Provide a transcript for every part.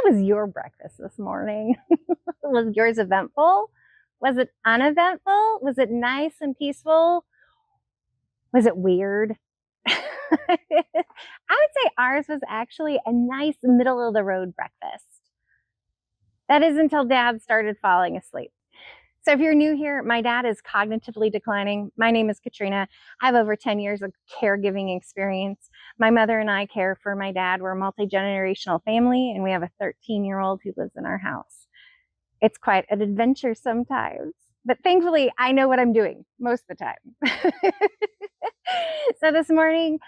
was your breakfast this morning? Was yours eventful? Was it uneventful? Was it nice and peaceful? Was it weird? I would say ours was actually a nice middle of the road breakfast. That is until Dad started falling asleep. So if you're new here, my dad is cognitively declining. My name is Katrina. I have over 10 years of caregiving experience. My mother and I care for my dad. We're a multi-generational family, and we have a 13-year-old who lives in our house. It's quite an adventure sometimes, but thankfully I know what I'm doing most of the time. So this morning,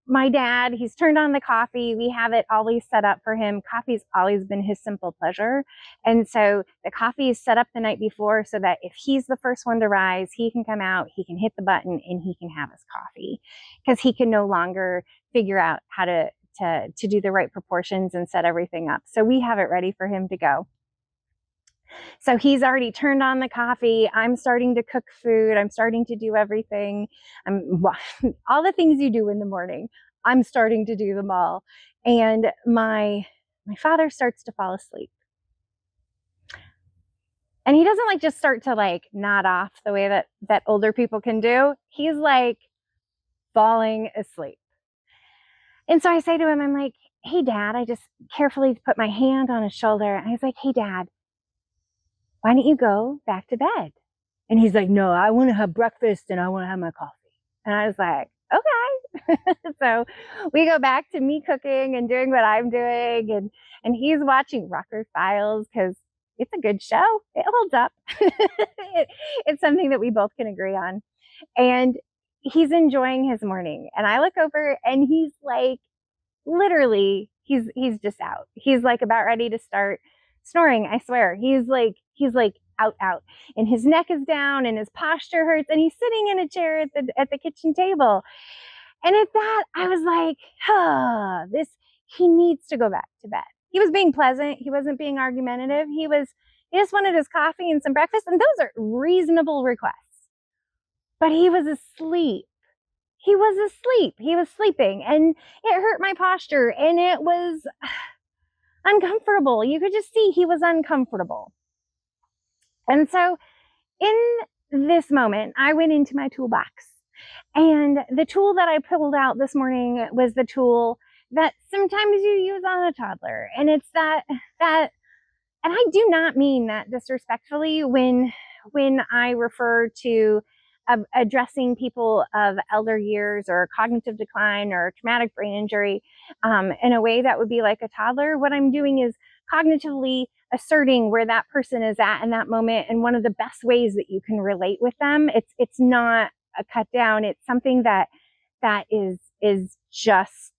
my dad, he's turned on the coffee. We have it always set up for him. Coffee's always been his simple pleasure. And so the coffee is set up the night before so that if he's the first one to rise, he can come out, he can hit the button, and he can have his coffee, because he can no longer figure out how to do the right proportions and set everything up. So we have it ready for him to go. So he's already turned on the coffee. I'm starting to cook food. I'm starting to do everything. All the things you do in the morning, I'm starting to do them all. And my father starts to fall asleep. And he doesn't like just start to like nod off the way that older people can do. He's like falling asleep. And so I say to him, I'm like, hey, Dad, I just carefully put my hand on his shoulder. And I was like, hey, Dad, why don't you go back to bed? And he's like, no, I want to have breakfast and I want to have my coffee. And I was like, okay. So we go back to me cooking and doing what I'm doing. And he's watching Rocker Files because it's a good show. It holds up. It's something that we both can agree on. And he's enjoying his morning. And I look over and he's like, literally, he's just out. He's like about ready to start snoring. I swear. He's like out, and his neck is down and his posture hurts, and he's sitting in a chair at the kitchen table. And at that, I was like, he needs to go back to bed. He was being pleasant. He wasn't being argumentative. He just wanted his coffee and some breakfast, and those are reasonable requests. But he was asleep. He was asleep. He was sleeping, and it hurt my posture, and it was uncomfortable. You could just see he was uncomfortable. And so in this moment, I went into my toolbox, and the tool that I pulled out this morning was the tool that sometimes you use on a toddler. And it's that, and I do not mean that disrespectfully when I refer to addressing people of elder years or cognitive decline or traumatic brain injury in a way that would be like a toddler. What I'm doing is cognitively asserting where that person is at in that moment, and one of the best ways that you can relate with them. It's not a cut down. It's something that is just,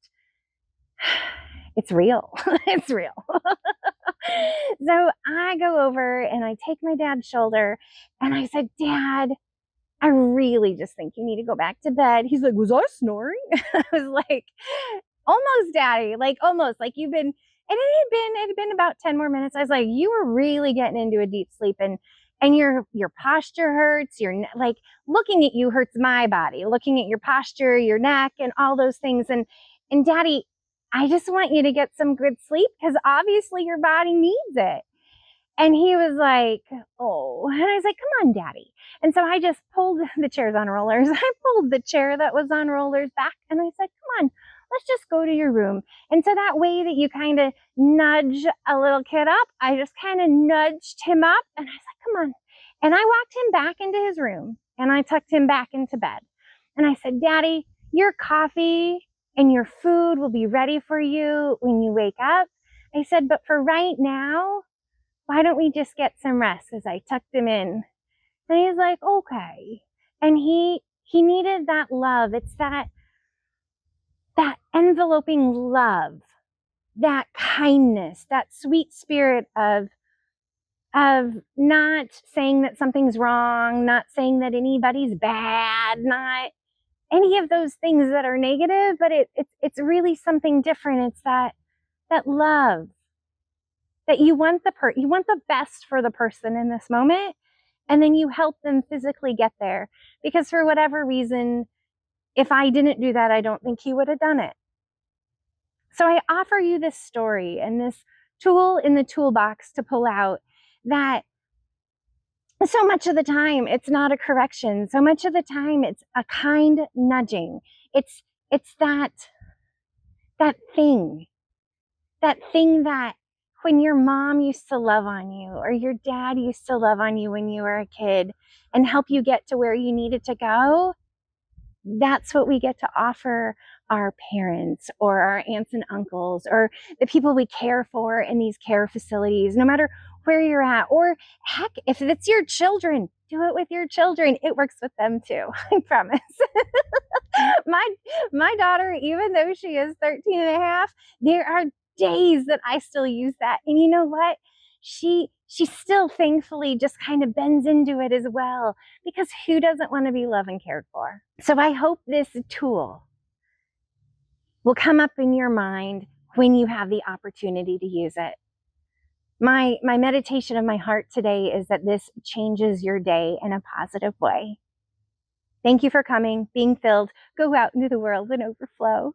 it's real. It's real. So I go over and I take my dad's shoulder and I said, Dad, I really just think you need to go back to bed. He's like, was I snoring? I was like, almost, Daddy, like almost, like you've been. And it had been about 10 more minutes. I was like, you were really getting into a deep sleep, and your posture hurts. Like looking at you hurts my body, looking at your posture, your neck, and all those things. And Daddy, I just want you to get some good sleep because obviously your body needs it. And he was like, oh, and I was like, come on, Daddy. And so I just pulled the chairs on rollers. I pulled the chair that was on rollers back, and I said, come on, let's just go to your room. And so that way that you kind of nudge a little kid up, I just kind of nudged him up, and I was like, come on. And I walked him back into his room, and I tucked him back into bed. And I said, Daddy, your coffee and your food will be ready for you when you wake up. I said, but for right now, why don't we just get some rest? As I tucked him in. And he's like, okay. And he needed that love. It's that enveloping love, that kindness, that sweet spirit of not saying that something's wrong, not saying that anybody's bad, not any of those things that are negative, but it's really something different. It's that love that you want the best for the person in this moment, and then you help them physically get there. Because for whatever reason, if I didn't do that, I don't think he would have done it. So I offer you this story and this tool in the toolbox to pull out that so much of the time it's not a correction. So much of the time it's a kind nudging. It's that thing that when your mom used to love on you or your dad used to love on you when you were a kid and help you get to where you needed to go, that's what we get to offer our parents or our aunts and uncles or the people we care for in these care facilities, no matter where you're at. Or heck, if it's your children, do it with your children. It works with them too, I promise. My daughter, even though she is 13 and a half, there are days that I still use that. And you know what? She still thankfully just kind of bends into it as well, because who doesn't want to be loved and cared for? So I hope this tool will come up in your mind when you have the opportunity to use it. My meditation of my heart today is that this changes your day in a positive way. Thank you for coming, being filled. Go out into the world and overflow.